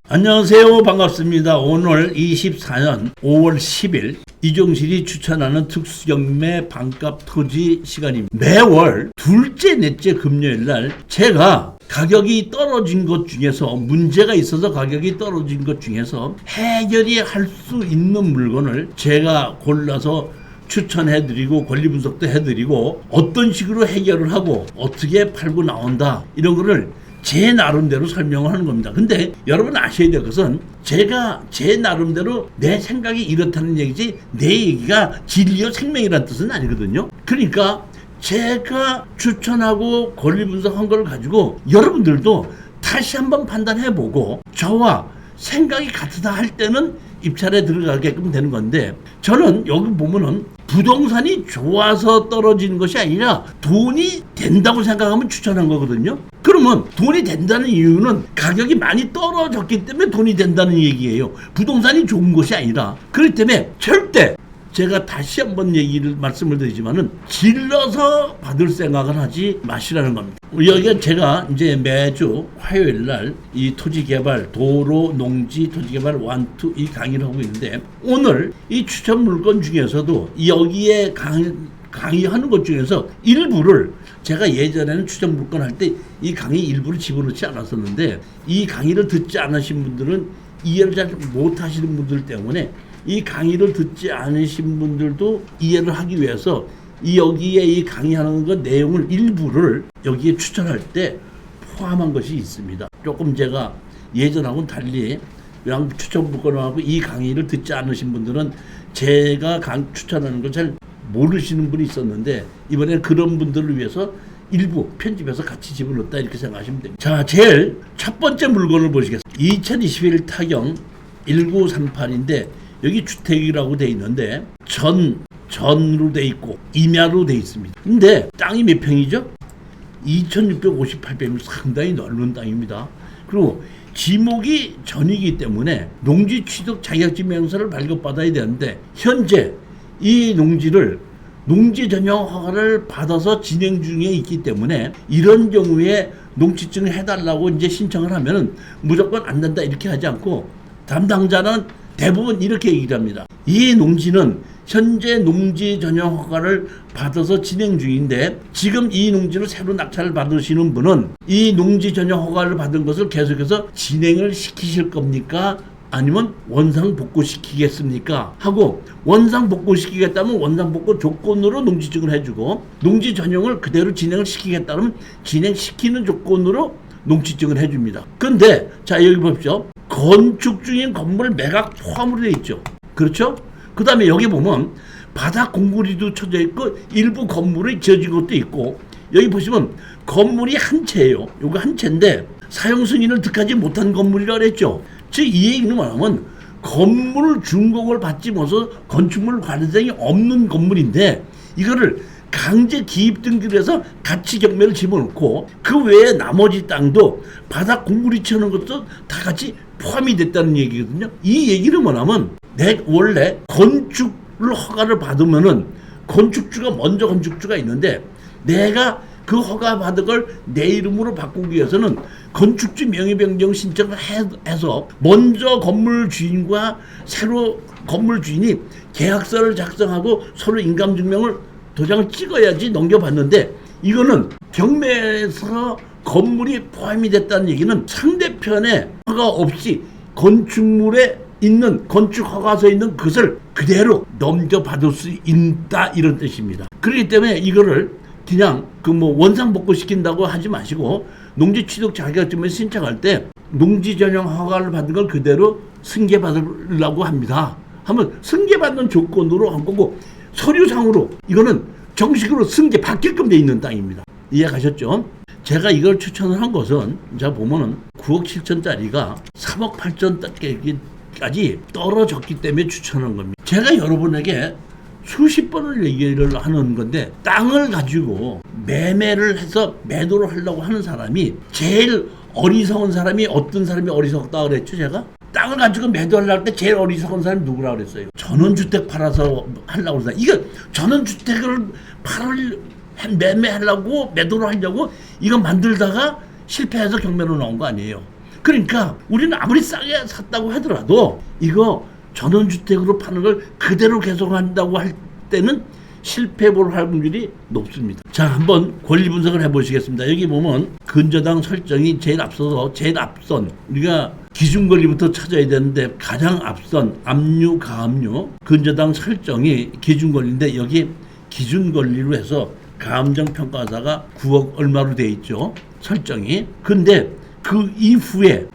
안녕하세요. 반갑습니다. 오늘 24년 5월 10일 이종실이 추천하는 특수경매 반값 토지 시간입니다. 매월 둘째, 넷째 금요일 날 제가 가격이 떨어진 것 중에서 문제가 있어서 가격이 떨어진 것 중에서 해결이 할 수 있는 물건을 제가 골라서 추천해드리고 권리분석도 해드리고 어떤 식으로 해결을 하고 어떻게 팔고 나온다 이런 거를 제 나름대로 설명을 하는 겁니다. 근데 여러분 아셔야 될 것은 제가 제 나름대로 내 생각이 이렇다는 얘기지 내 얘기가 진리요 생명이라는 뜻은 아니거든요. 그러니까 제가 추천하고 권리 분석한 걸 가지고 여러분들도 다시 한번 판단해보고 저와 생각이 같다 할 때는 입찰에 들어가게끔 되는 건데, 저는 여기 보면은 부동산이 좋아서 떨어지는 것이 아니라 돈이 된다고 생각하면 추천한 거거든요. 그러면 돈이 된다는 이유는 가격이 많이 떨어졌기 때문에 돈이 된다는 얘기예요. 부동산이 좋은 것이 아니라. 그렇기 때문에 절대 제가 다시 한번 말씀을 드리지만은 질러서 받을 생각을 하지 마시라는 겁니다. 여기가 제가 이제 매주 화요일 날 이 토지개발, 도로, 농지, 토지개발 1, 2 이 강의를 하고 있는데, 오늘 이 추천 물건 중에서도 여기에 강의하는 것 중에서 일부를 제가 예전에는 추천 물건 할 때 이 강의 일부를 집어넣지 않았었는데, 이 강의를 듣지 않으신 분들은 이해를 잘 못하시는 분들 때문에 이 강의를 듣지 않으신 분들도 이해를 하기 위해서 여기에 이 강의하는 것 내용을 일부를 여기에 추천할 때 포함한 것이 있습니다. 조금 제가 예전하고는 달리 그냥 추천 물건하고 이 강의를 듣지 않으신 분들은 제가 추천하는 걸 잘 모르시는 분이 있었는데, 이번에 그런 분들을 위해서 일부 편집해서 같이 집어넣었다 이렇게 생각하시면 됩니다. 자, 제일 첫 번째 물건을 보시겠습니다. 2021 타경 1938인데 여기 주택이라고 돼 있는데 전으로 돼 있고 임야로 돼 있습니다. 근데 땅이 몇 평이죠? 2658평이면 상당히 넓은 땅입니다. 그리고 지목이 전이기 때문에 농지 취득 자격증 명서를 발급받아야 되는데, 현재 이 농지를 농지 전용 허가를 받아서 진행 중에 있기 때문에 이런 경우에 농지증을 해달라고 이제 신청을 하면은 무조건 안 된다 이렇게 하지 않고, 담당자는 대부분 이렇게 얘기를 합니다. 이 농지는 현재 농지 전용 허가를 받아서 진행 중인데, 지금 이 농지를 새로 낙찰을 받으시는 분은 이 농지 전용 허가를 받은 것을 계속해서 진행을 시키실 겁니까? 아니면 원상 복구시키겠습니까? 하고, 원상 복구시키겠다면 원상 복구 조건으로 농지증을 해주고, 농지 전용을 그대로 진행을 시키겠다면 진행시키는 조건으로 농지증을 해줍니다. 근데 자, 여기 보십시오. 건축 중인 건물 매각 포함으로 되어 있죠. 그렇죠? 그 다음에 여기 보면 바닥 공구리도 쳐져 있고 일부 건물이 지어진 것도 있고, 여기 보시면 건물이 한 채예요. 요거 한 채인데 사용 승인을 득하지 못한 건물이라고 그랬죠. 즉 이 얘기는 뭐냐면 건물 준공을 받지 못해서 건축물 관리증이 없는 건물인데, 이거를 강제 기입 등기를 해서 가치 경매를 집어넣고 그 외에 나머지 땅도 바닥 공구리 쳐는 것도 다 같이 포함이 됐다는 얘기거든요. 이 얘기는 뭐냐면 원래 건축을 허가를 받으면은 건축주가 먼저 건축주가 있는데, 내가 그 허가 받은 걸 내 이름으로 바꾸기 위해서는 건축주 명의 변경 신청을 해서 먼저 건물 주인과 새로 건물 주인이 계약서를 작성하고 서로 인감증명을 도장을 찍어야지 넘겨봤는데, 이거는 경매에서 건물이 포함이 됐다는 얘기는 상대편에 허가 없이 건축물에 있는 건축 허가서에 있는 것을 그대로 넘겨받을 수 있다 이런 뜻입니다. 그렇기 때문에 이거를 그냥 원상 복구 시킨다고 하지 마시고, 농지 취득 자격증을 신청할 때 농지 전용 허가를 받은 걸 그대로 승계받으려고 합니다. 하면 승계받는 조건으로 한 거고, 서류상으로 이거는 정식으로 승계 받게끔 돼 있는 땅입니다. 이해가셨죠? 제가 이걸 추천을 한 것은, 자 보면은 9억 7천짜리가 3억 8천까지 떨어졌기 때문에 추천한 겁니다. 제가 여러분에게 수십 번을 얘기를 하는 건데, 땅을 가지고 매매를 해서 매도를 하려고 하는 사람이 제일 어리석은 사람이, 어떤 사람이 어리석다 그랬죠? 제가 땅을 가지고 매도하려고 할 때 제일 어리석은 사람이 누구라고 그랬어요? 전원주택 팔아서 하려고 그러다. 이거 전원주택을 매매하려고 매도를 하려고 이거 만들다가 실패해서 경매로 나온 거 아니에요. 그러니까 우리는 아무리 싸게 샀다고 하더라도 이거 전원주택으로 파는 걸 그대로 계속한다고 할 때는 실패 볼 확률이 높습니다. 자, 한번 권리 분석을 해보시겠습니다. 여기 보면 근저당 설정이 제일 앞선 우리가 기준 권리부터 찾아야 되는데 가장 앞선 압류, 가압류, 근저당 설정이 기준 권리인데 여기 기준 권리로 해서 가압정 평가사가 9억 얼마로 돼 있죠. 설정이. 근데 그 이후에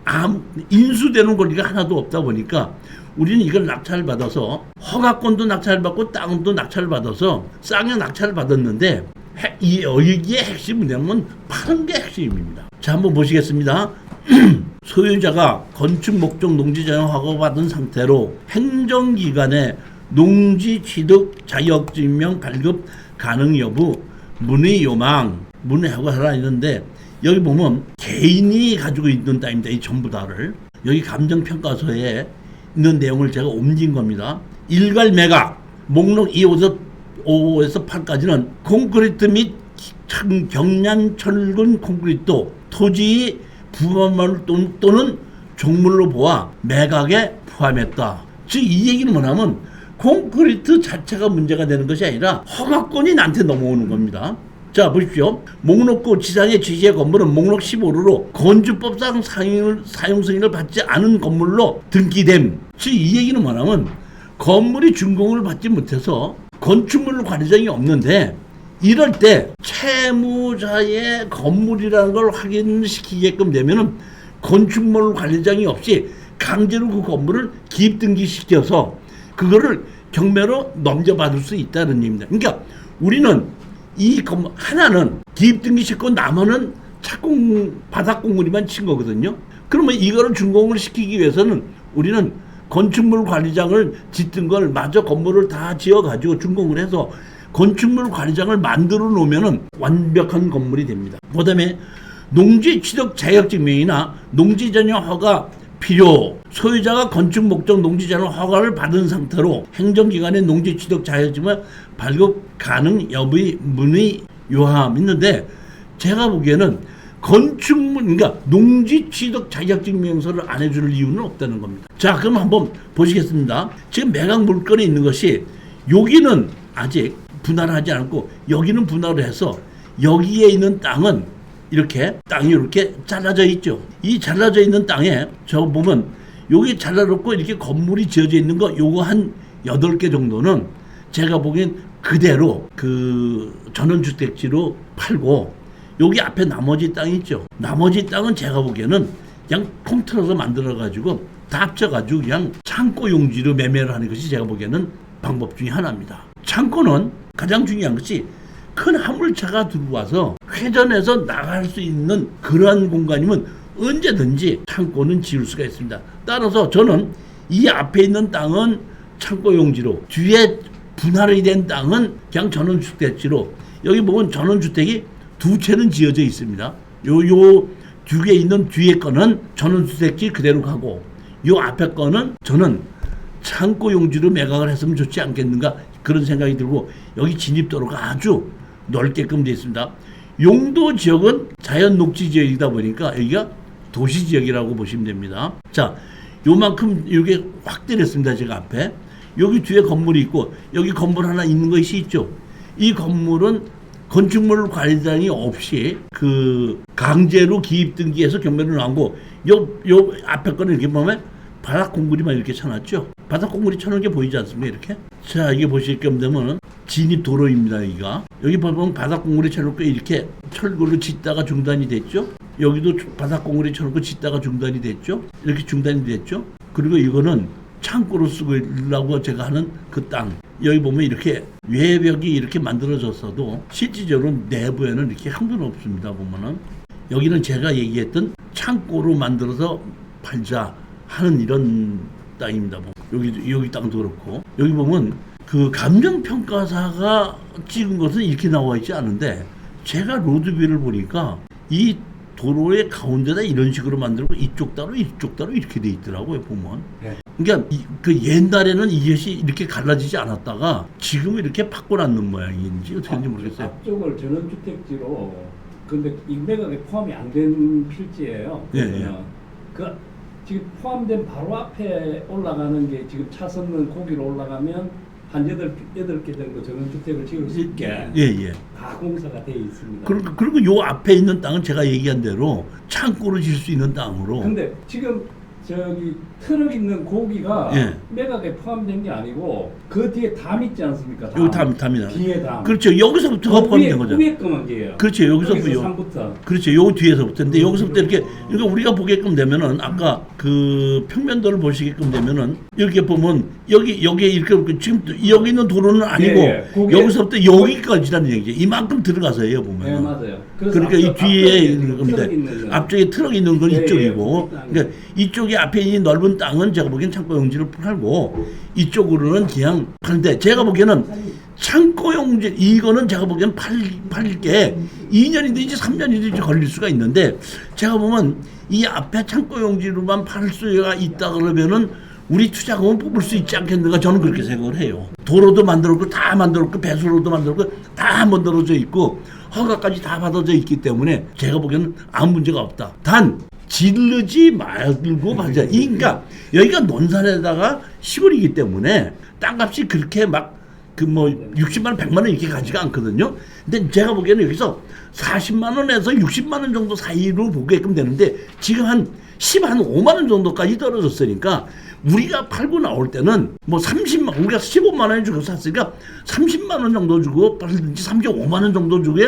인수되는 권리가 하나도 없다 보니까 우리는 이걸 낙찰을 받아서 허가권도 낙찰을 받고 땅도 낙찰을 받아서 쌍에 낙찰을 받았는데 여기에 핵심은 뭐냐면 파는 게 핵심입니다. 자, 한번 보시겠습니다. 소유자가 건축 목적 농지 전용 허가 받은 상태로 행정기관에 농지 취득 자격증명 발급 가능 여부 문의 요망 문의하고 하라 있는데 여기 보면 개인이 가지고 있는 땅입니다. 이 전부 다를 여기 감정평가서에 있는 내용을 제가 옮긴 겁니다. 일괄 매각 목록 5에서 8까지는 콘크리트 및 경량 철근 콘크리트 토지 부합물 또는 종물로 보아 매각에 포함했다. 즉 이 얘기는 뭐냐면 콘크리트 자체가 문제가 되는 것이 아니라 허가권이 나한테 넘어오는 겁니다. 자, 보십시오. 목록고 지상의 지시의 건물은 목록 15로 건축법상 사용 승인을 받지 않은 건물로 등기됨. 즉 이 얘기는 뭐냐면 건물이 준공을 받지 못해서 건축물 관리장이 없는데 이럴 때 채무자의 건물이라는 걸 확인시키게끔 되면은 건축물 관리장이 없이 강제로 그 건물을 기입 등기시켜서 그거를 경매로 넘겨받을 수 있다는 얘기입니다. 그러니까 우리는 이 건물 하나는 기입 등기시키고 나머지는 착공 바닥 공무리만 친 거거든요. 그러면 이거를 준공을 시키기 위해서는 우리는 건축물 관리장을 짓던 걸 마저 건물을 다 지어가지고 준공을 해서 건축물 관리장을 만들어 놓으면은 완벽한 건물이 됩니다. 그다음에 농지 취득 자격증명이나 농지 전용 허가 필요 소유자가 건축 목적 농지 전용 허가를 받은 상태로 행정기관의 농지 취득 자격증명 발급 가능 여부의 문의 요함 있는데 제가 보기에는 건축물 그러니까 농지 취득 자격증명서를 안 해줄 이유는 없다는 겁니다. 자, 그럼 한번 보시겠습니다. 지금 매각 물건에 있는 것이 여기는 아직 분할을 하지 않고 여기는 분할을 해서 여기에 있는 땅은 이렇게 땅이 이렇게 잘라져 있죠. 이 잘라져 있는 땅에 저 보면 여기 잘라놓고 이렇게 건물이 지어져 있는 거 요거 한 8개 정도는 제가 보기엔 그대로 그 전원주택지로 팔고 여기 앞에 나머지 땅 있죠. 나머지 땅은 제가 보기에는 그냥 통틀어서 만들어가지고 다 합쳐가지고 그냥 창고 용지로 매매를 하는 것이 제가 보기에는 방법 중에 하나입니다. 창고는 가장 중요한 것이 큰 화물차가 들어와서 회전해서 나갈 수 있는 그러한 공간이면 언제든지 창고는 지을 수가 있습니다. 따라서 저는 이 앞에 있는 땅은 창고 용지로 뒤에 분할이 된 땅은 그냥 전원주택지로 여기 보면 전원주택이 2채는 지어져 있습니다. 요 두 개 있는 뒤에 거는 전원주택지 그대로 가고 요 앞에 거는 저는 창고 용지로 매각을 했으면 좋지 않겠는가 그런 생각이 들고 여기 진입도로가 아주 넓게끔 되어 있습니다. 용도 지역은 자연 녹지 지역이다 보니까 여기가 도시 지역이라고 보시면 됩니다. 자, 요만큼 이게 확대됐습니다. 제가 앞에 여기 뒤에 건물이 있고 여기 건물 하나 있는 것이 있죠. 이 건물은 건축물 관리장이 없이 그 강제로 기입 등기해서 경매를 나오고 요 앞에 거는 이렇게 보면 바닥 공구리만 이렇게 쳐놨죠. 바닥 공구리 쳐놓은 게 보이지 않습니까? 이렇게. 자, 이게 보실 겸 되면 진입 도로입니다. 여기 보면 바닥 공구리 쳐놓고 이렇게 철골로 짓다가 중단이 됐죠. 여기도 바닥 공구리 쳐놓고 짓다가 중단이 됐죠. 이렇게 중단이 됐죠. 그리고 이거는 창고로 쓰려고 제가 하는 그 땅. 여기 보면 이렇게 외벽이 이렇게 만들어졌어도 실질적으로 내부에는 이렇게 형편없습니다. 보면은 여기는 제가 얘기했던 창고로 만들어서 팔자 하는 이런 땅입니다. 여기 땅도 그렇고 여기 보면 그 감정평가사가 찍은 것은 이렇게 나와 있지 않은데 제가 로드뷰를 보니까 이 도로의 가운데다 이런 식으로 만들고 이쪽 따로 이렇게 돼 있더라고요. 보면 그러니까 그 옛날에는 이것이 이렇게 갈라지지 않았다가 지금 이렇게 바꿔놨는 모양인지 어떻게 되는지 모르겠어요. 앞쪽을 전원주택지로 근데 이 매각에 포함이 안 된 필지예요. 예, 예. 그 지금 포함된 바로 앞에 올라가는 게 지금 차선은 거기로 올라가면 한 8개 정도 전원주택을 지을 수 있게 예. 다 공사가 되어 있습니다. 그리고 요 앞에 있는 땅은 제가 얘기한 대로 창고로 질 수 있는 땅으로. 근데 지금 저기 트럭 있는 고기가 예. 매각에 포함된 게 아니고 그 뒤에 담 있지 않습니까? 여기 담이나. 뒤에 담. 그렇죠. 여기서부터가 포함된 거죠. 위에 거만 게요. 그렇죠. 여기서부터. 상부터. 그렇죠. 요 뒤에서부터인데 여기서부터 이렇게 그러니까 우리가 보게끔 되면은 아까 그 평면도를 보시게끔 되면은 이렇게 보면 여기에 이렇게 지금 여기 있는 도로는 아니고 예. 여기서부터 여기까지라는 얘기죠. 이만큼 들어가서요 보면. 네 맞아요. 그러니까 이 뒤에 있는 겁니다. 트럭 있는 거. 앞쪽에 트럭 있는 건 예, 이쪽이고, 예. 그러니까 이쪽에 앞에 있는 넓은 땅은 제가 보기엔 창고용지를 팔고 이쪽으로는 그냥 파는데 제가 보기에는 창고용지 이거는 제가 보기엔 팔 게 2년이든지 3년이든지 걸릴 수가 있는데 제가 보면 이 앞에 창고용지로만 팔 수가 있다 그러면은 우리 투자금은 뽑을 수 있지 않겠는가 저는 그렇게 생각을 해요. 도로도 만들었고 다 만들었고 배수로도 만들었고 다 만들어져 있고 허가까지 다 받아져 있기 때문에 제가 보기에는 아무 문제가 없다. 단 지르지 말고 말자. 그러니까 여기가 논산에다가 시골이기 때문에 땅값이 그렇게 막 그 뭐 60만 원, 100만 원 이렇게 가지가 않거든요. 근데 제가 보기에는 여기서 40만 원에서 60만 원 정도 사이로 보게끔 되는데 지금 한 5만 원 정도까지 떨어졌으니까 우리가 팔고 나올 때는 뭐 30만 우리가 15만 원 주고 샀으니까 30만 원 정도 주고 팔든지 35만 원 정도 주고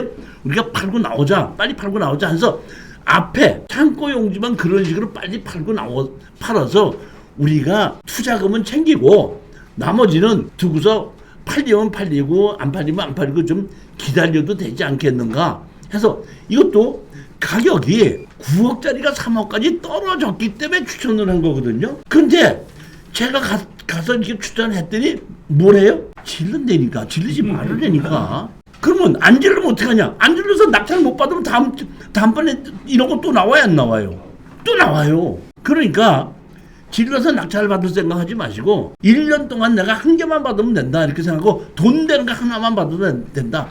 우리가 팔고 나오자. 빨리 팔고 나오자 해서 앞에 창고 용지만 그런 식으로 빨리 팔아서 우리가 투자금은 챙기고 나머지는 두고서 팔리면 팔리고 안 팔리면 안 팔리고 좀 기다려도 되지 않겠는가 해서 이것도 가격이 9억짜리가 3억까지 떨어졌기 때문에 추천을 한 거거든요. 근데 제가 가서 이렇게 추천했더니 뭐래요? 질른다니까. 질르지 말으라니까. 그러면 안 질르면 어떡하냐? 안 질러서 낙찰 못 받으면 다음번에 이런 거 또 나와요, 안 나와요? 또 나와요. 그러니까 질러서 낙찰 받을 생각하지 마시고 1년 동안 내가 한 개만 받으면 된다 이렇게 생각하고 돈 되는 거 하나만 받으면 된다.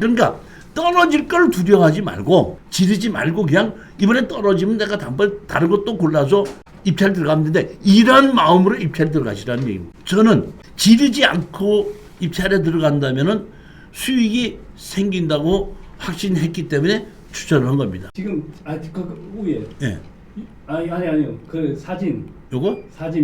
그러니까 떨어질 걸 두려워하지 말고 지르지 말고 그냥 이번에 떨어지면 내가 다음번에 다른 것도 골라서 입찰 들어가면 되는데 이런 마음으로 입찰 들어가시라는 얘기입니다. 저는 지르지 않고 입찰에 들어간다면은 수익이 생긴다고 확신했기 때문에 추천을 한 겁니다. 지금 그 위에 예. 아니요. 그 사진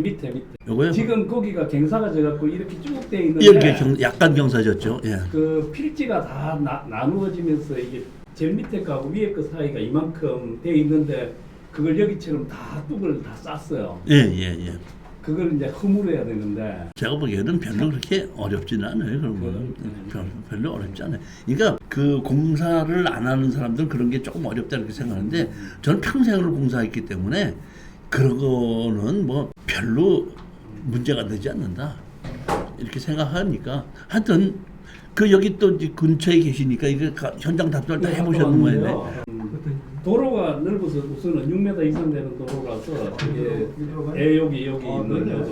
밑에. 요거요? 지금 거기가 경사가 져갖고 이렇게 쭉 돼 있는데 이렇게 약간 경사졌죠. 예. 그 필지가 다 나누어지면서 이게 제일 밑에 거하고 위에 거 사이가 이만큼 돼 있는데 그걸 여기처럼 다 뚝을 다 쌌어요. 예. 그걸 이제 허물어야 되는데 제가 보기에는 별로 그렇게 어렵지는 않아요. 그런 거는 별로 어렵지 않아요. 그러니까 그 공사를 안 하는 사람들은 그런 게 조금 어렵다 이렇게 생각하는데 저는 평생을 공사했기 때문에 그런 거는 뭐 별로 문제가 되지 않는다 이렇게 생각하니까 하여튼 그 여기 또 근처에 계시니까 이게 현장 답사를 다 해보셨는 거예요. 도로가 넓어서 우선은 6m 이상 되는 도로라서 이게 여기 있는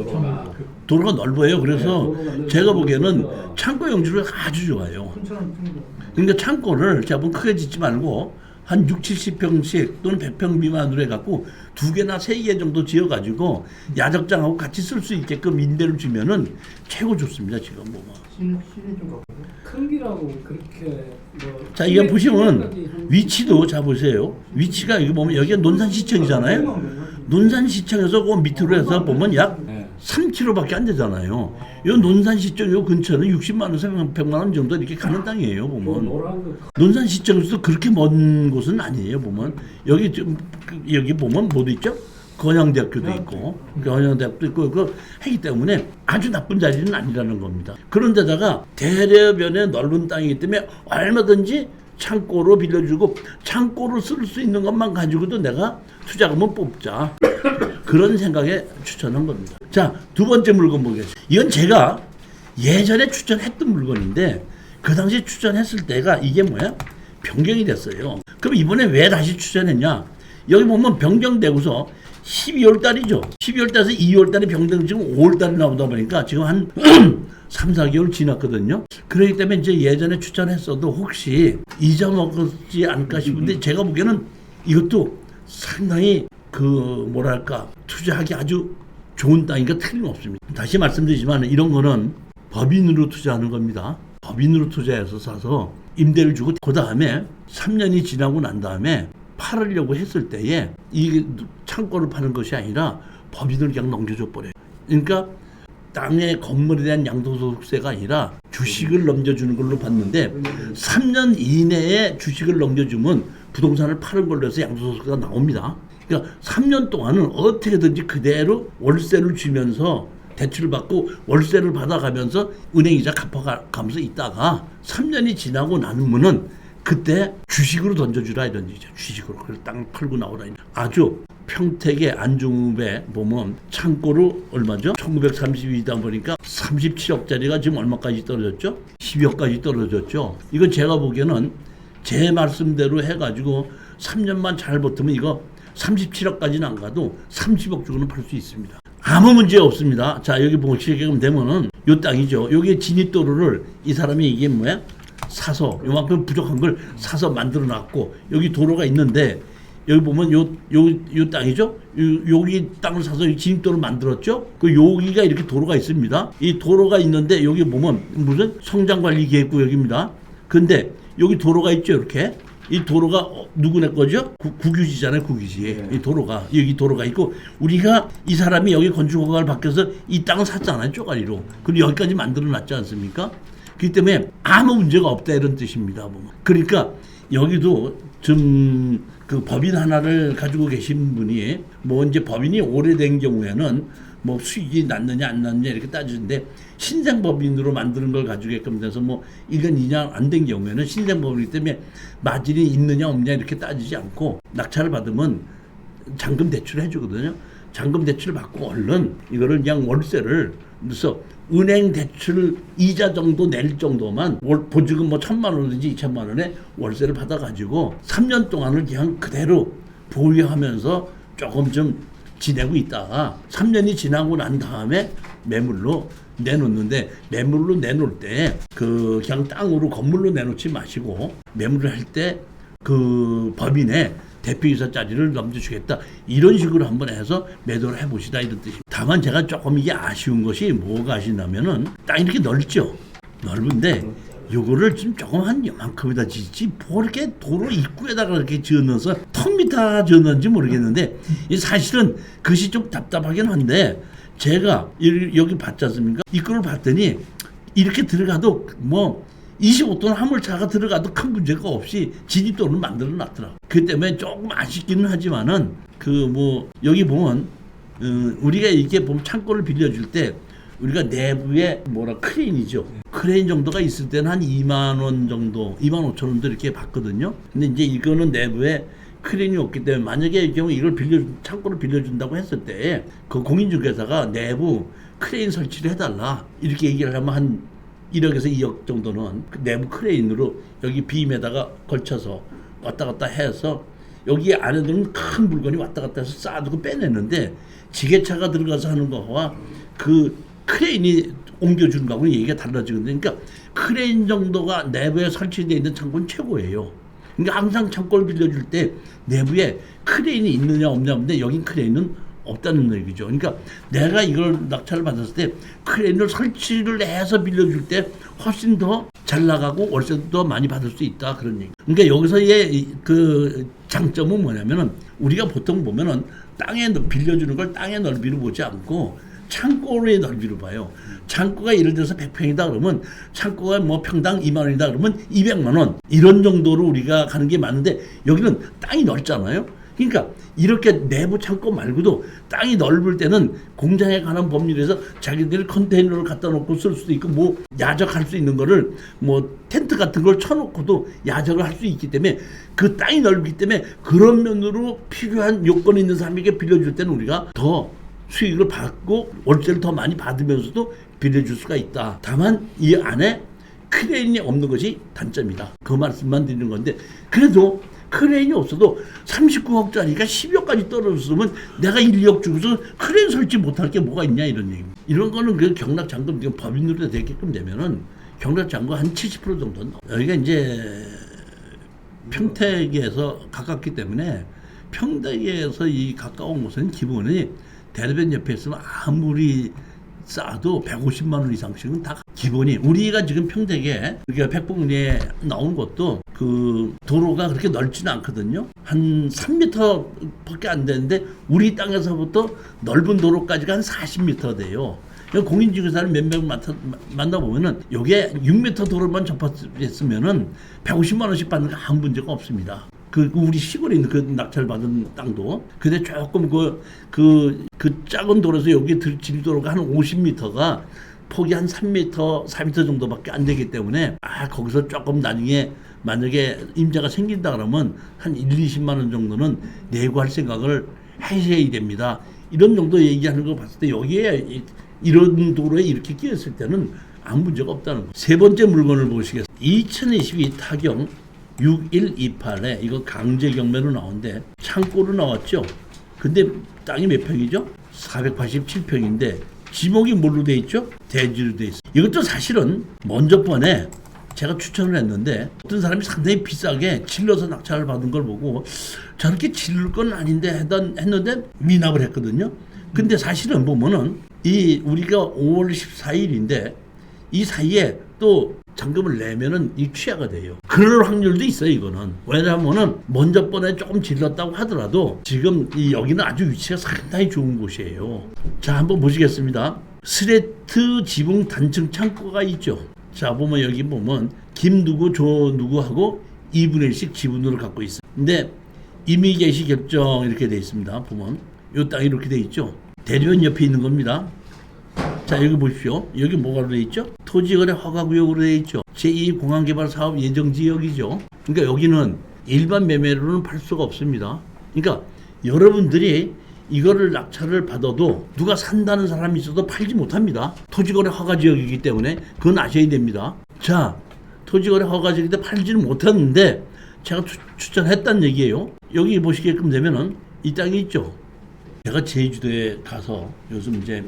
도로가 넓어요. 그래서 네, 제가 보기에는 창고 용지로 아주 좋아요. 그러니까 창고를 제가 보면 크게 짓지 말고 한 6, 70평씩 또는 100평 미만으로 해갖고 2개나 3개 정도 지어가지고 야적장하고 같이 쓸 수 있게끔 임대를 주면은 최고 좋습니다. 지금 뭐. 큰 길하고 그렇게 자, 이거 보시면 위치도 자 보세요. 위치가 이거 보면 여기가 논산시청이잖아요. 논산시청에서 그 밑으로 해서 보면 약 3km밖에 안 되잖아요. 이 논산시청 요 근처는 60만 원에서 100만 원 정도 이렇게 가는 땅이에요. 보면 논산시청에서 그렇게 먼 곳은 아니에요. 보면 여기 보면 뭐도 있죠? 건양대학교도 있고 건양대학도 있고 그거 하기 때문에 아주 나쁜 자리는 아니라는 겁니다. 그런데다가 대려변에 넓은 땅이기 때문에 얼마든지 창고로 빌려주고 창고로 쓸 수 있는 것만 가지고도 내가 투자금을 뽑자 그런 생각에 추천한 겁니다. 자, 두 번째 물건 보겠습니다. 이건 제가 예전에 추천했던 물건인데 그 당시에 추천했을 때가 이게 뭐야? 변경이 됐어요. 그럼 이번에 왜 다시 추천했냐? 여기 보면 변경되고서 12월 달이죠. 12월 달에서 2월 달이 병동 지금 5월 달에 나오다 보니까 지금 한 3, 4개월 지났거든요. 그렇기 때문에 이제 예전에 추천했어도 혹시 잊어먹었지 않을까 싶은데 제가 보기에는 이것도 상당히 그 뭐랄까 투자하기 아주 좋은 땅이니까 틀림없습니다. 다시 말씀드리지만 이런 거는 법인으로 투자하는 겁니다. 법인으로 투자해서 사서 임대를 주고 그 다음에 3년이 지나고 난 다음에 팔으려고 했을 때에 이 창고를 파는 것이 아니라 법인을 그냥 넘겨줘 버려요. 그러니까 땅의 건물에 대한 양도소득세가 아니라 주식을 넘겨주는 걸로 봤는데 3년 이내에 주식을 넘겨주면 부동산을 파는 걸로 해서 양도소득세가 나옵니다. 그러니까 3년 동안은 어떻게든지 그대로 월세를 주면서 대출을 받고 월세를 받아가면서 은행이자 갚아가면서 있다가 3년이 지나고 나면은 그때 주식으로 던져주라 이런 얘기죠. 주식으로. 그래서 땅을 팔고 나오라. 아주 평택의 안중읍에 보면 창고로 얼마죠? 1932다 보니까 37억짜리가 지금 얼마까지 떨어졌죠? 10억까지 떨어졌죠. 이건 제가 보기에는 제 말씀대로 해가지고 3년만 잘 버티면 이거 37억까지는 안 가도 30억 주고는 팔 수 있습니다. 아무 문제 없습니다. 자, 여기 보시게 되면은 요 땅이죠. 여기에 진입도로를 이 사람이 이게 뭐야? 사서 요만큼 부족한 걸 사서 만들어 놨고 여기 도로가 있는데 여기 보면 요 땅이죠. 여기 땅을 사서 진입도를 만들었죠. 그 여기가 이렇게 도로가 있습니다. 이 도로가 있는데 여기 보면 무슨 성장관리계획구역입니다. 근데 여기 도로가 있죠. 이렇게 이 도로가 누구네 거죠? 국유지잖아요. 국유지. 이 도로가 여기 도로가 있고 우리가 이 사람이 여기 건축 허가를 받겨서 이 땅을 샀잖아요. 쪼가리로. 그리고 여기까지 만들어 놨지 않습니까? 그렇기 때문에 아무 문제가 없다 이런 뜻입니다. 그러니까 여기도 좀 그 법인 하나를 가지고 계신 분이 뭐 이제 법인이 오래된 경우에는 뭐 수익이 났느냐 안 났느냐 이렇게 따지는데 신생 법인으로 만드는 걸 가지게끔 돼서 뭐 1년 2년 안 된 경우에는 신생 법인이기 때문에 마진이 있느냐 없느냐 이렇게 따지지 않고 낙찰을 받으면 잔금 대출을 해주거든요. 잔금 대출을 받고 얼른 이거를 그냥 월세를 그래서 은행 대출 이자 정도 낼 정도만 보증금 뭐 1,000만 원이든지 2,000만 원에 월세를 받아가지고 3년 동안을 그냥 그대로 보유하면서 조금 좀 지내고 있다가 3년이 지나고 난 다음에 매물로 내놓는데 매물로 내놓을 때 그 그냥 땅으로 건물로 내놓지 마시고 매물을 할 때 그 법인에 대표이사 자리를 넘겨주겠다 이런 식으로 한번 해서 매도를 해보시다 이런 뜻입니다. 다만 제가 조금 이게 아쉬운 것이 뭐가 아시냐면은 땅이 이렇게 넓죠. 넓은데 요거를 지금 조금 한 요만큼에다 짓지 뭐 이렇게 도로 입구에다가 이렇게 지어넣어서 턱 밑에다 지어넣는지 모르겠는데 이 사실은 그것이 좀 답답하긴 한데 제가 여기 봤지 않습니까? 입구를 봤더니 이렇게 들어가도 뭐 25톤 화물차가 들어가도 큰 문제가 없이 진입도를 만들어 놨더라고. 그 때문에 조금 아쉽기는 하지만은 그 뭐 여기 보면 우리가 이렇게 보면 창고를 빌려줄 때 우리가 내부에 뭐라 크레인이죠. 크레인 정도가 있을 때는 한 2만 원 정도, 2만 5천 원도 이렇게 받거든요. 근데 이제 이거는 내부에 크레인이 없기 때문에 만약에 이 경우 이걸 창고를 빌려준다고 했을 때 그 공인중개사가 내부 크레인 설치를 해달라 이렇게 얘기를 하면 한 1억에서 2억 정도는 그 내부 크레인으로 여기 빔에다가 걸쳐서 왔다 갔다 해서 여기 안에 들은 큰 물건이 왔다 갔다 해서 쌓아두고 빼내는데 지게차가 들어가서 하는 거와 그 크레인이 옮겨주는 거하고는 얘기가 달라지거든요. 그러니까 크레인 정도가 내부에 설치되어 있는 창고는 최고예요. 그러니까 항상 창고를 빌려줄 때 내부에 크레인이 있느냐 없느냐 근데 여긴 크레인은 없다는 얘기죠. 그러니까 내가 이걸 낙찰을 받았을 때 크레인을 설치를 해서 빌려줄 때 훨씬 더 잘 나가고 월세도 더 많이 받을 수 있다 그런 얘기. 그러니까 여기서의 그 장점은 뭐냐면은 우리가 보통 보면은 땅에 빌려주는 걸 땅의 넓이로 보지 않고 창고의 넓이로 봐요. 창고가 예를 들어서 100평이다 그러면 창고가 뭐 평당 2만 원이다 그러면 200만 원 이런 정도로 우리가 가는 게 맞는데 여기는 땅이 넓잖아요. 그러니까 이렇게 내부 창고 말고도 땅이 넓을 때는 공장에 관한 법률에서 자기들이 컨테이너를 갖다 놓고 쓸 수도 있고 뭐 야적할 수 있는 거를 뭐 텐트 같은 걸 쳐놓고도 야적을 할 수 있기 때문에 그 땅이 넓기 때문에 그런 면으로 필요한 요건이 있는 사람에게 빌려줄 때는 우리가 더 수익을 받고 월세를 더 많이 받으면서도 빌려줄 수가 있다. 다만 이 안에 크레인이 없는 것이 단점이다. 그 말씀만 드리는 건데 그래도 크레인이 없어도 39억짜리가 10억까지 떨어졌으면 내가 1, 2억 주고서 크레인 설치 못할 게 뭐가 있냐 이런 얘기입니다. 이런 거는 그 경락장금 법인으로 되게끔 되면은 경락장금 한 70% 정도는 여기가 이제 평택에서 가깝기 때문에 평택에서 이 가까운 곳은 기본이 대로변 옆에 있으면 아무리 싸도 150만 원 이상씩은 다 기본이. 우리가 지금 평택에 우리가 백봉리에 나온 것도 그 도로가 그렇게 넓지는 않거든요. 한 3m 밖에 안 되는데 우리 땅에서부터 넓은 도로까지가 한 40m 돼요. 공인중개사를 몇 명 만나보면은 요게 6m 도로만 접했으면은 150만 원씩 받는 거 아무 문제가 없습니다. 그 우리 시골에 있는 그 낙찰 받은 땅도 근데 조금 그 작은 도로에서 여기 진도로가 한 50m가 폭이 한 3m, 4m 정도밖에 안 되기 때문에 거기서 조금 나중에 만약에 임자가 생긴다 그러면 한 1, 20만 원 정도는 내고 할 생각을 하셔야 됩니다. 이런 정도 얘기하는 거 봤을 때 여기에 이런 도로에 이렇게 끼었을 때는 아무 문제가 없다는 거. 세 번째 물건을 보시겠습니다. 2022 타경 6128에 이거 강제 경매로 나오는데 창고로 나왔죠. 근데 땅이 몇 평이죠? 487평인데 지목이 뭘로 돼 있죠? 대지로 돼 있어. 이것도 사실은 먼저 번에 제가 추천을 했는데 어떤 사람이 상당히 비싸게 질러서 낙찰을 받은 걸 보고 저렇게 질를 건 아닌데 했는데 미납을 했거든요. 근데 사실은 보면은 이 우리가 5월 14일인데 이 사이에 또 잔금을 내면은 이 취하가 돼요. 그럴 확률도 있어요, 이거는. 왜냐하면은 먼저 번에 조금 질렀다고 하더라도 지금 이 여기는 아주 위치가 상당히 좋은 곳이에요. 자, 한번 보시겠습니다. 스레트 지붕 단층 창고가 있죠. 자, 보면 여기 보면 김 누구 조 누구하고 2분의 1씩 지분으로 갖고 있어요. 근데 이미 개시 결정 이렇게 돼 있습니다. 보면 이 땅이 이렇게 돼 있죠. 대리원 옆에 있는 겁니다. 자, 여기 보십시오. 여기 뭐가 돼 있죠? 토지거래 허가구역으로 돼 있죠. 제2공항개발사업 예정지역이죠. 그러니까 여기는 일반 매매로는 팔 수가 없습니다. 그러니까 여러분들이 이거를 낙찰을 받아도 누가 산다는 사람이 있어도 팔지 못합니다. 토지거래 허가지역이기 때문에 그건 아셔야 됩니다. 자, 토지거래 허가지역인데 팔지는 못했는데 제가 추천했다는 얘기예요. 여기 보시게끔 되면은 이 땅이 있죠. 제가 제주도에 가서 요즘 이제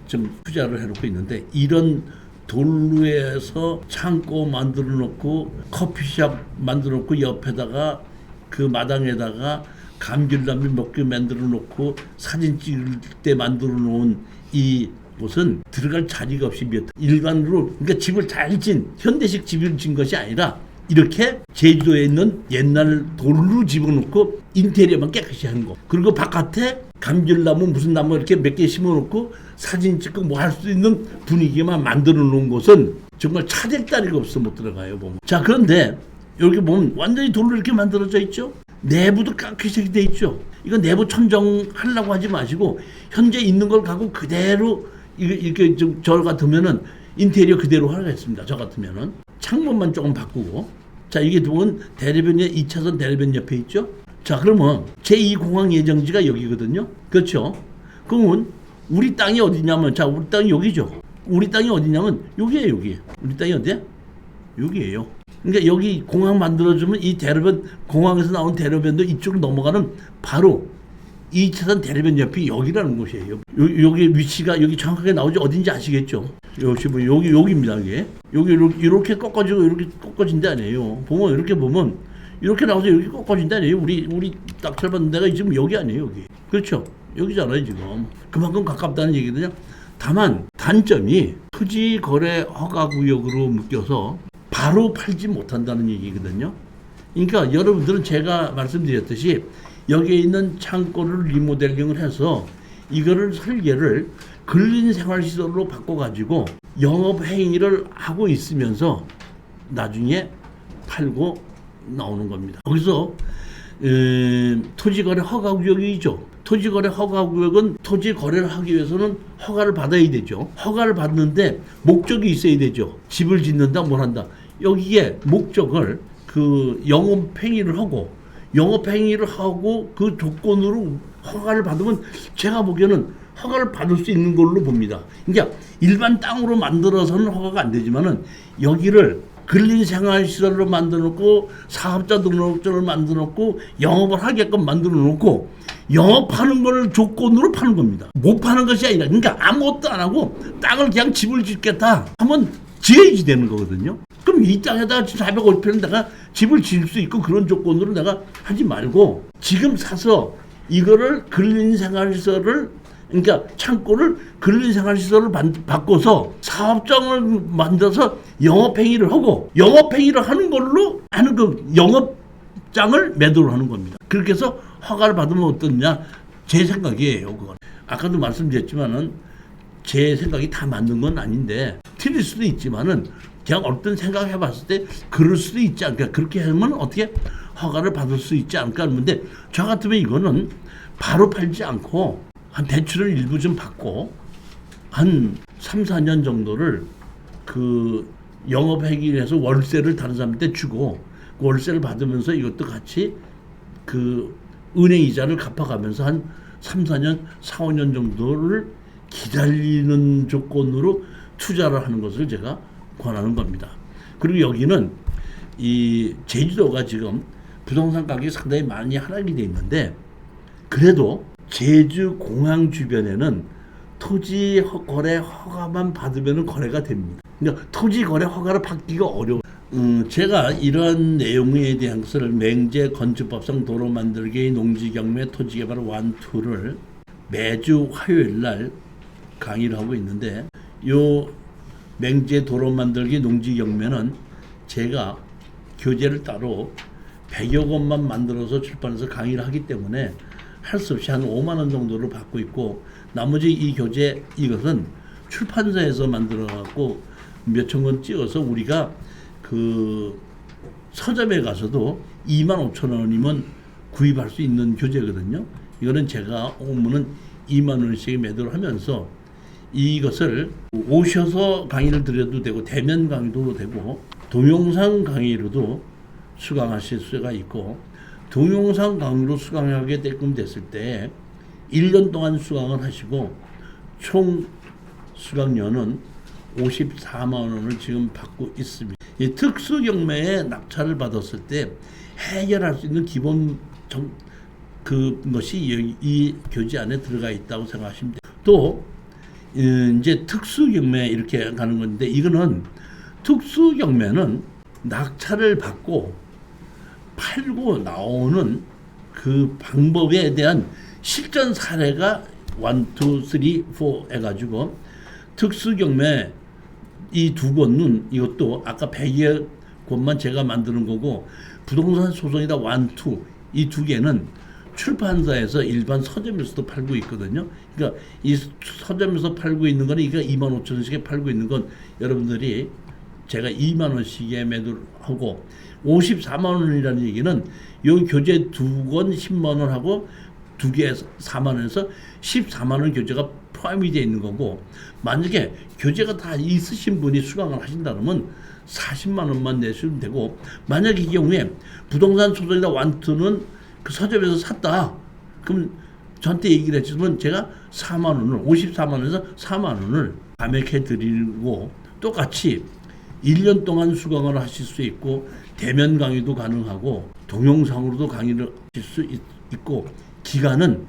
좀 투자를 해놓고 있는데 이런 돌로에서 창고 만들어 놓고 커피숍 만들어 놓고 옆에다가 그 마당에다가 감귤나무 몇 개 만들어 놓고 사진 찍을 때 만들어 놓은 이 곳은 들어갈 자리가 없이 일반으로 그러니까 집을 잘 진 현대식 집을 진 것이 아니라 이렇게 제주도에 있는 옛날 돌로 집어넣고 인테리어만 깨끗이 하는 거. 그리고 바깥에 감귤나무 무슨 나무 이렇게 몇 개 심어놓고 사진 찍고 뭐 할 수 있는 분위기만 만들어 놓은 곳은 정말 찾을 자리가 없어 못 들어가요 보면. 자, 그런데 여기 보면 완전히 돌로 이렇게 만들어져 있죠. 내부도 깎이색이 돼 있죠. 이거 내부 천정하려고 하지 마시고 현재 있는 걸 갖고 그대로 이렇게 좀 저 같으면은 인테리어 그대로 하겠습니다. 저 같으면은 창문만 조금 바꾸고. 자, 이게 보면 대로변에 2차선 대로변 옆에 있죠. 자, 그러면 제2공항 예정지가 여기거든요. 그렇죠. 그러면 우리 땅이 어디냐면, 자, 우리 땅이 여기죠. 우리 땅이 어디냐면 여기에요, 여기. 우리 땅이 어디야? 여기에요. 그러니까 여기 공항 만들어주면 이 대로변, 공항에서 나온 대로변도 이쪽으로 넘어가는 바로 2차선 대로변 옆이 여기라는 곳이에요. 여기 위치가 여기 정확하게 나오지 어딘지 아시겠죠? 역시 뭐 여기입니다. 이게 여기 이렇게 꺾어지고 이렇게 꺾어진 데 아니에요. 보면 이렇게 보면 이렇게 나와서 여기 꺾어진 데 아니에요. 우리 낙찰 받는 데가 지금 여기 아니에요. 여기 그렇죠? 여기잖아요. 지금 그만큼 가깝다는 얘기거든요. 다만 단점이 토지 거래 허가 구역으로 묶여서 바로 팔지 못한다는 얘기거든요. 그러니까 여러분들은 제가 말씀드렸듯이 여기에 있는 창고를 리모델링을 해서 이거를 설계를 근린생활시설로 바꿔가지고 영업행위를 하고 있으면서 나중에 팔고 나오는 겁니다. 거기서 토지거래 허가구역이죠. 토지거래 허가구역은 토지거래를 하기 위해서는 허가를 받아야 되죠. 허가를 받는데 목적이 있어야 되죠. 집을 짓는다 뭘 한다. 여기에 목적을 그 영업행위를 하고 그 조건으로 허가를 받으면 제가 보기에는 허가를 받을 수 있는 걸로 봅니다. 그러니까 일반 땅으로 만들어서는 허가가 안 되지만은 여기를 근린생활시설로 만들어놓고 사업자 등록증을 만들어놓고 영업을 하게끔 만들어놓고 영업하는 걸 조건으로 파는 겁니다. 못 파는 것이 아니라 그러니까 아무것도 안 하고 땅을 그냥 집을 짓겠다 하면 지어야지 되는 거거든요. 그럼 이 땅에다가 450평 내가 집을 지을 수 있고 그런 조건으로 내가 하지 말고 지금 사서 이거를 근린생활시설을 그러니까 창고를 근린생활시설을 바꿔서 사업장을 만들어서 영업행위를 하고 영업행위를 하는 걸로 하는 그 영업장을 매도를 하는 겁니다. 그렇게 해서 허가를 받으면 어떠냐 제 생각이에요. 그건 아까도 말씀드렸지만은 제 생각이 다 맞는 건 아닌데 틀릴 수도 있지만은 그냥 어떤 생각해 봤을 때 그럴 수도 있지 않을까. 그렇게 하면 어떻게 허가를 받을 수 있지 않을까 하는데 저 같으면 이거는 바로 팔지 않고 한 대출을 일부 좀 받고 한 3, 4년 정도를 그 영업행위를 해서 월세를 다른 사람한테 주고 그 월세를 받으면서 이것도 같이 그 은행 이자를 갚아가면서 한 3, 4년, 4, 5년 정도를 기다리는 조건으로 투자를 하는 것을 제가 권하는 겁니다. 그리고 여기는 이 제주도가 지금 부동산 가격이 상당히 많이 하락이 돼 있는데 그래도 제주 공항 주변에는 토지 거래 허가만 받으면 거래가 됩니다. 그러니까 토지 거래 허가를 받기가 어려워. 제가 이런 내용에 대한 것을 맹제 건축법상 도로 만들기 농지 경매 토지 개발 1, 2를 매주 화요일 날 강의를 하고 있는데 요 맹제 도로 만들기 농지 경매는 제가 교재를 따로 100여 권만 만들어서 출판해서 강의를 하기 때문에 할 수 없이 한 5만 원 정도를 받고 있고 나머지 이 교재 이것은 출판사에서 만들어 갖고 몇천 권 찍어서 우리가 그 서점에 가서도 2만 5천 원이면 구입할 수 있는 교재거든요. 이거는 제가 오면은 2만 원씩 매도를 하면서 이것을 오셔서 강의를 드려도 되고 대면 강의도 되고 동영상 강의로도 수강하실 수가 있고 동영상 강의로 수강하게 되끔 됐을 때 1년 동안 수강을 하시고 총 수강료는 54만 원을 지금 받고 있습니다. 이 특수경매에 낙찰을 받았을 때 해결할 수 있는 기본 그것이 이 교재 안에 들어가 있다고 생각하시면 돼요. 또 이제 특수경매 이렇게 가는 건데 이거는 특수경매는 낙찰을 받고 팔고 나오는 그 방법에 대한 실전 사례가 1, 2, 3, 4 해가지고 특수경매 이 두 권은 이것도 아까 100여 권만 제가 만드는 거고 부동산 소송이다 1, 2 이 두 개는 출판사에서 일반 서점에서도 팔고 있거든요. 그러니까 이 서점에서 팔고 있는 거는 이거 2만 5천 원씩에 팔고 있는 건 여러분들이 제가 2만 원씩에 매도를 하고 54만 원이라는 얘기는 이 교재 두 권 10만 원하고 두 개 4만 원에서 14만 원 교재가 포함이 되어 있는 거고 만약에 교재가 다 있으신 분이 수강을 하신다면 40만 원만 내시면 되고 만약 이 경우에 부동산 소송이나 1, 2는 그 서점에서 샀다 그럼 저한테 얘기를 해주시면 제가 4만 원을 54만 원에서 4만 원을 감액해 드리고 똑같이 1년 동안 수강을 하실 수 있고 대면 강의도 가능하고 동영상으로도 강의를 하실 수 있고 기간은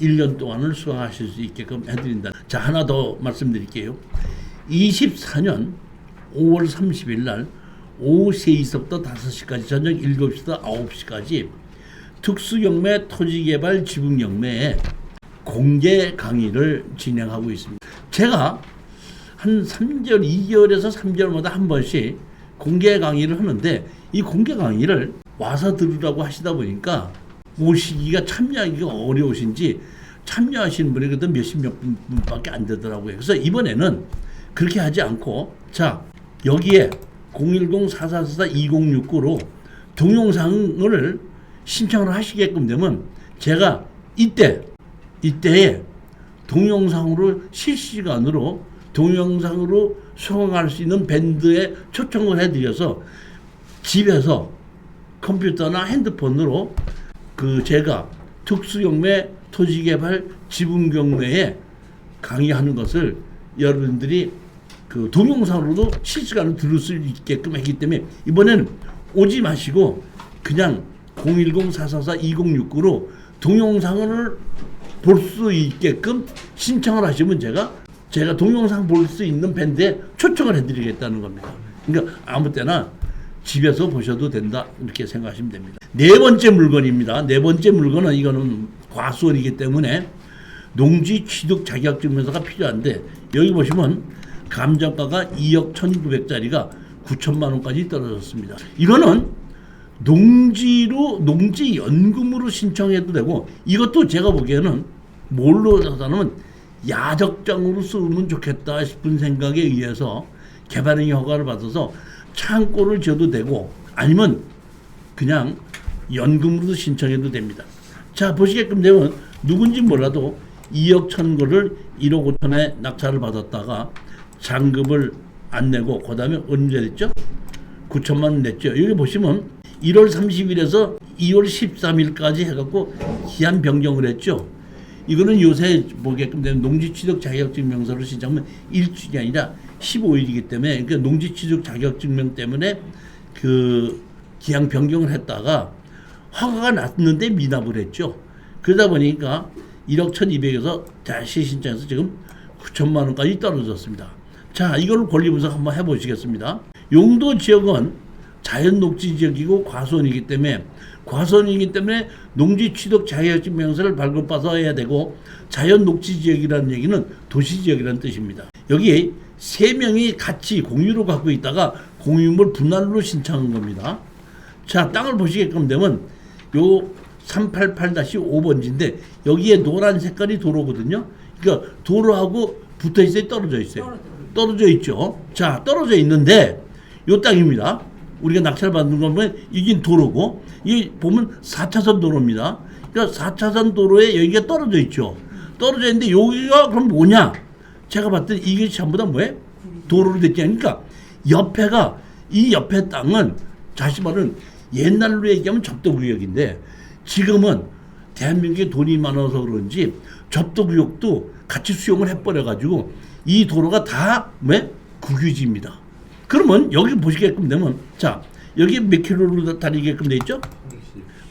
1년 동안을 수강하실 수 있게끔 해드린다. 자 하나 더 말씀드릴게요. 24년 5월 30일 날 오후 3시부터 5시까지 저녁 7시부터 9시까지 특수경매 토지개발 지분경매에 공개 강의를 진행하고 있습니다. 제가 한 3개월, 2개월에서 3개월마다 한 번씩 공개 강의를 하는데 이 공개 강의를 와서 들으라고 하시다 보니까 오시기가 참여하기가 어려우신지 참여하시는 분이 그래도 몇십 분밖에 안 되더라고요. 그래서 이번에는 그렇게 하지 않고 자 여기에 010-4444-2069로 동영상을 신청을 하시게끔 되면 제가 이때에 동영상으로 실시간으로 동영상으로 수강할 수 있는 밴드에 초청을 해드려서 집에서 컴퓨터나 핸드폰으로 그 제가 특수경매 토지개발 지분경매에 강의하는 것을 여러분들이 그 동영상으로도 실시간으로 들을 수 있게끔 했기 때문에 이번에는 오지 마시고 그냥 010-444-2069로 동영상을 볼 수 있게끔 신청을 하시면 제가 동영상 볼 수 있는 밴드에 초청을 해드리겠다는 겁니다. 그러니까 아무 때나 집에서 보셔도 된다 이렇게 생각하시면 됩니다. 네 번째 물건입니다. 네 번째 물건은 이거는 과수원이기 때문에 농지 취득 자격증명서가 필요한데 여기 보시면 감정가가 2억 1,900짜리가 9천만 원까지 떨어졌습니다. 이거는 농지 연금으로 신청해도 되고 이것도 제가 보기에는 뭘로 하자면 야적장으로 쓰면 좋겠다 싶은 생각에 의해서 개발행위 허가를 받아서 창고를 지어도 되고 아니면 그냥 연금으로도 신청해도 됩니다. 자 보시게끔 되면 누군지 몰라도 2억 1,000거를 1억 5천에 낙찰을 받았다가 잔금을 안 내고 그 다음에 언제 냈죠? 9천만 원 냈죠. 여기 보시면 1월 30일에서 2월 13일까지 해갖고 기한 변경을 했죠. 이거는 요새 보게끔 되면 농지취득 자격증명서를 신청하면 일주일이 아니라 15일이기 때문에 그러니까 농지취득 자격증명 때문에 그 기한 변경을 했다가 허가가 났는데 미납을 했죠. 그러다 보니까 1억 1,200에서 다시 신청해서 지금 9천만 원까지 떨어졌습니다. 자, 이걸 권리 분석 한번 해보시겠습니다. 용도 지역은 자연 녹지 지역이고 과수원이기 때문에 농지 취득 자격증명서를 발급받아서 해야 되고 자연 녹지 지역이라는 얘기는 도시 지역이라는 뜻입니다. 여기 세 명이 같이 공유로 갖고 있다가 공유물 분할로 신청한 겁니다. 자, 땅을 보시게끔 되면 요 388-5번지인데 여기에 노란 색깔이 도로거든요. 그러니까 도로하고 붙어 있어요, 떨어져 있어요. 떨어져 있죠. 자, 떨어져 있는데 요 땅입니다. 우리가 낙찰 받는 거면 이긴 도로고 이 보면 4차선 도로입니다. 그러니까 4차선 도로에 여기가 떨어져 있죠. 떨어져 있는데 여기가 그럼 뭐냐? 제가 봤더니 이게 전부 다 뭐예요? 도로로 됐지 않습니까? 옆에가 이 옆에 땅은 다시 말은 옛날로 얘기하면 접도구역인데 지금은 대한민국에 돈이 많아서 그런지 접도구역도 같이 수용을 해버려가지고 이 도로가 다 왜? 국유지입니다. 그러면 여기 보시게끔 되면 자 여기 몇 킬로로 달리게끔 돼 있죠?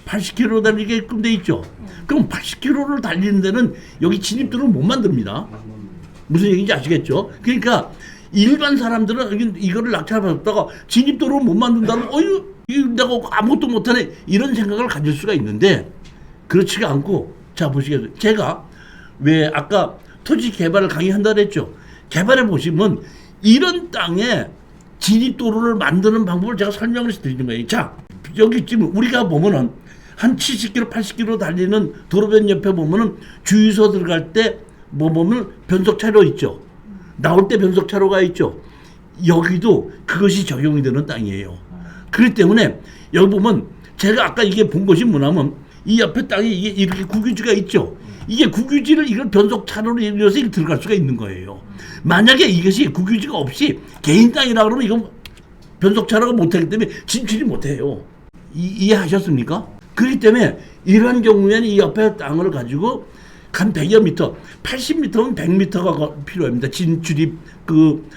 80킬로 달리게끔 돼 있죠. 그럼 80킬로를 달리는 데는 여기 진입도로를 못 만듭니다. 무슨 얘기인지 아시겠죠? 그러니까 일반 사람들은 이거를 낙찰받았다가 진입도로를 못 만든다면 어휴 내가 아무것도 못하네 이런 생각을 가질 수가 있는데 그렇지가 않고 자 보시겠어요. 제가 왜 아까 토지 개발을 강의한다 그랬죠. 개발해 보시면 이런 땅에 진입도로를 만드는 방법을 제가 설명을 드리는 거예요. 자, 여기 지금 우리가 보면은 한 70km, 80km 달리는 도로변 옆에 보면은 주유소 들어갈 때 뭐 보면 변속차로 있죠. 나올 때 변속차로가 있죠. 여기도 그것이 적용이 되는 땅이에요. 그렇기 때문에 여기 보면 제가 아까 이게 본 것이 뭐냐면 이 옆에 땅에 이게 이렇게 국유지가 있죠. 이게 국유지를 이걸 변속차로로 이용해서 들어갈 수가 있는 거예요. 만약에 이것이 국유지가 없이 개인 땅이라 그러면 이건 변속차로가 못하기 때문에 진출이 못해요. 이해하셨습니까? 그렇기 때문에 이런 경우에는 이 옆에 땅을 가지고 한 100여 미터, 80미터면 100미터가 필요합니다. 진출입 그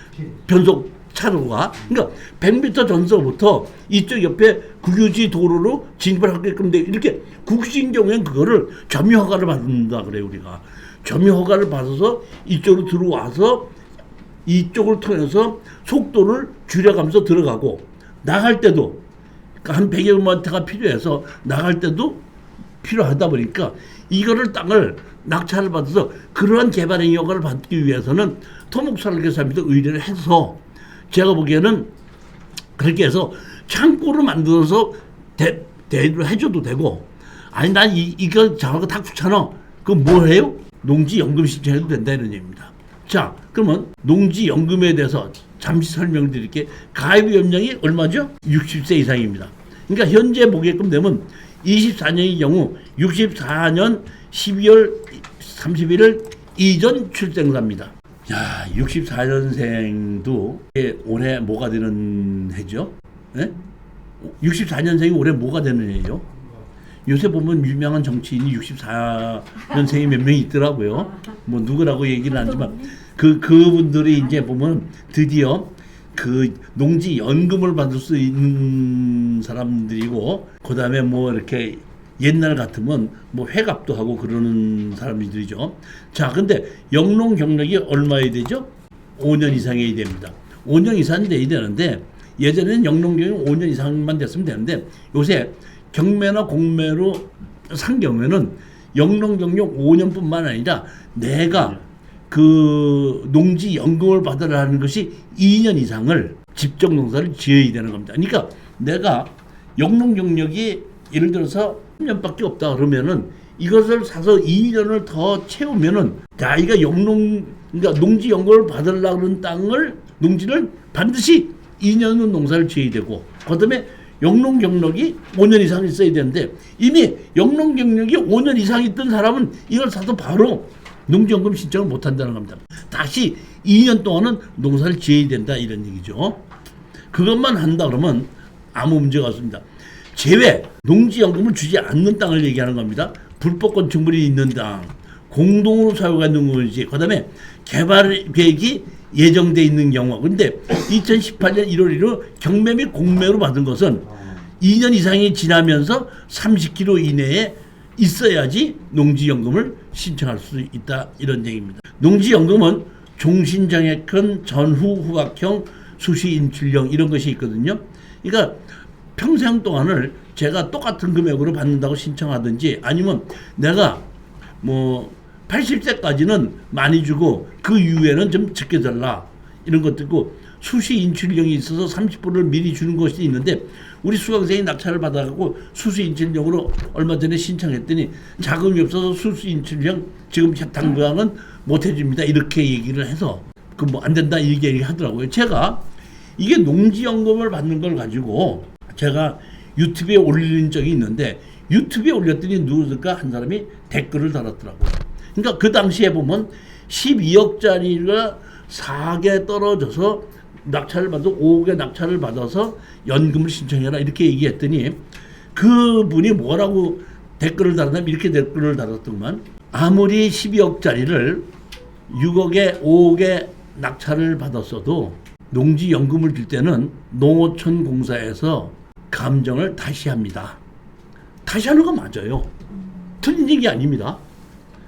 변속차로가. 그러니까 100미터 전서부터 이쪽 옆에 국유지 도로로 진입을 하게끔 돼. 이렇게 국유지인 경우에는 그거를 점유허가를 받는다 그래요, 우리가. 점유허가를 받아서 이쪽으로 들어와서 이쪽을 통해서 속도를 줄여가면서 들어가고 나갈 때도 한 100여 미터가 필요해서 나갈 때도 필요하다 보니까 이거를 땅을 낙찰을 받아서 그러한 개발행위 허가를 받기 위해서는 토목설계사업에서 의뢰를 해서 제가 보기에는 그렇게 해서 창고를 만들어서 대리를 해줘도 되고 아니 난 이거 저거 다 귀찮아 그럼 뭐 해요? 농지연금 신청해도 된다 이런 얘기입니다. 자 그러면 농지연금에 대해서 잠시 설명을 드릴게요. 가입 연령이 얼마죠? 60세 이상입니다. 그러니까 현재 보게끔 되면 24년의 경우 64년 12월 31일 이전 출생자입니다. 야, 64년생도 올해 뭐가 되는 해죠? 네? 64년생이 올해 뭐가 되는 해죠? 요새 보면 유명한 정치인이 64년생이 몇 명 있더라고요. 뭐 누구라고 얘기는 하지만 그분들이 이제 보면 드디어 그 농지 연금을 받을 수 있는 사람들이고, 그 다음에 뭐 이렇게 옛날 같으면 뭐 회갑도 하고 그러는 사람들이죠. 자, 근데 영농 경력이 얼마야 되죠? 5년 이상이 됩니다. 5년 이상이 돼야 되는데, 예전에는 영농 경력이 5년 이상만 됐으면 되는데, 요새 경매나 공매로 산 경우에는 영농 경력 5년뿐만 아니라 내가 그 농지 연금을 받으라는 것이 2년 이상을 집적 농사를 지어야 되는 겁니다. 그러니까 내가 영농 경력이 예를 들어서 3년밖에 없다 그러면은 이것을 사서 2년을 더 채우면은 자기가 그러니까 농지 연금을 받으려는 땅을 농지를 반드시 2년은 농사를 지어야 되고, 그다음에 영농 경력이 5년 이상 있어야 되는데, 이미 영농 경력이 5년 이상 있던 사람은 이걸 사서 바로 농지연금 신청을 못 한다는 겁니다. 다시 2년 동안은 농사를 지어야 된다 이런 얘기죠. 그것만 한다 그러면 아무 문제가 없습니다. 제외, 농지연금을 주지 않는 땅을 얘기하는 겁니다. 불법 건축물이 있는 땅, 공동으로 사용하는 건지, 그 다음에 개발 계획이 예정돼 있는 경우. 근데 2018년 1월 1일 경매 및 공매로 받은 것은 2년 이상이 지나면서 30km 이내에 있어야지 농지연금을 신청할 수 있다 이런 얘기입니다. 농지연금은 종신정액형, 전후 후학형, 수시인출형 이런 것이 있거든요. 그러니까 평생 동안을 제가 똑같은 금액으로 받는다고 신청하든지, 아니면 내가 뭐 80세까지는 많이 주고 그 이후에는 좀 적게 달라 이런 것도 있고, 수시인출형이 있어서 30%를 미리 주는 것이 있는데, 우리 수강생이 낙찰을 받아갖고 수시인출형으로 얼마 전에 신청했더니 자금이 없어서 수시인출형 지금 당장은 못 해줍니다 이렇게 얘기를 해서 그 뭐 안 된다 이렇게 얘기하더라고요. 제가 이게 농지연금을 받는 걸 가지고 제가 유튜브에 올린 적이 있는데, 유튜브에 올렸더니 누구일까 한 사람이 댓글을 달았더라고요. 그러니까 그 당시에 보면 12억짜리가 4개 떨어져서 낙찰을 받아 5억의 낙찰을 받아서 연금을 신청해라 이렇게 얘기했더니, 그분이 뭐라고 댓글을 달았냐면 이렇게 댓글을 달았더만, 아무리 12억짜리를 6억에 5억의 낙찰을 받았어도 농지연금을 줄 때는 농어촌 공사에서 감정을 다시 합니다. 다시 하는 거 맞아요. 틀린 얘기 아닙니다.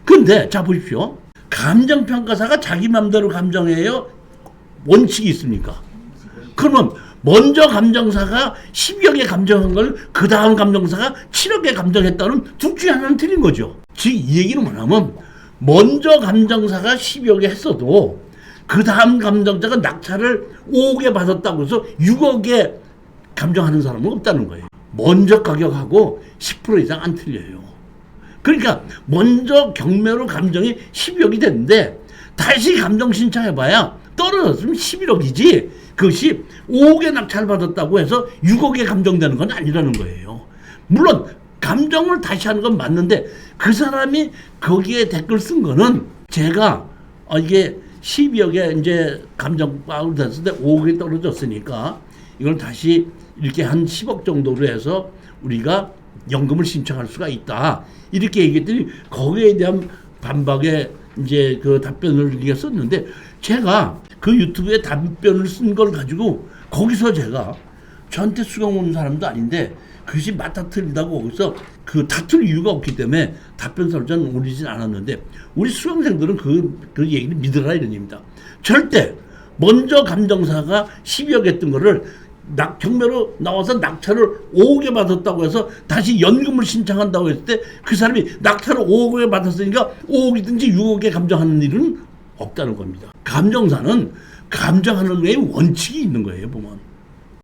근데 자 보십시오. 감정평가사가 자기 맘대로 감정해요? 원칙이 있습니까? 그러면 먼저 감정사가 12억에 감정한 걸 그 다음 감정사가 7억에 감정했다는 둘 중에 하나는 틀린 거죠. 즉 이 얘기는 뭐냐면, 먼저 감정사가 12억에 했어도 그 다음 감정자가 낙찰을 5억에 받았다고 해서 6억에 감정하는 사람은 없다는 거예요. 먼저 가격하고 10% 이상 안 틀려요. 그러니까 먼저 경매로 감정이 12억이 됐는데 다시 감정 신청해봐야 떨어졌으면 11억이지, 그것이 5억에 낙찰 받았다고 해서 6억에 감정되는 건 아니라는 거예요. 물론 감정을 다시 하는 건 맞는데, 그 사람이 거기에 댓글 쓴 거는 제가 이게 12억에 이제 감정가로 됐을 때 5억이 떨어졌으니까 이걸 다시 이렇게 한 10억 정도로 해서 우리가 연금을 신청할 수가 있다 이렇게 얘기했더니, 거기에 대한 반박에 이제 그 답변을 이렇게 썼는데, 제가 그 유튜브에 답변을 쓴 걸 가지고 거기서 제가 저한테 수강 오는 사람도 아닌데 그것이 맞다 틀리다고 거기서 그 다툴 이유가 없기 때문에 답변서를 저는 올리진 않았는데, 우리 수강생들은 그 얘기를 믿으라 이런 얘기입니다. 절대 먼저 감정사가 12억 했던 거를 경매로 나와서 낙찰을 5억에 받았다고 해서 다시 연금을 신청한다고 했을 때 그 사람이 낙찰을 5억에 받았으니까 5억이든지 6억에 감정하는 일은 없다는 겁니다. 감정사는 감정하는 데 원칙이 있는 거예요, 보면.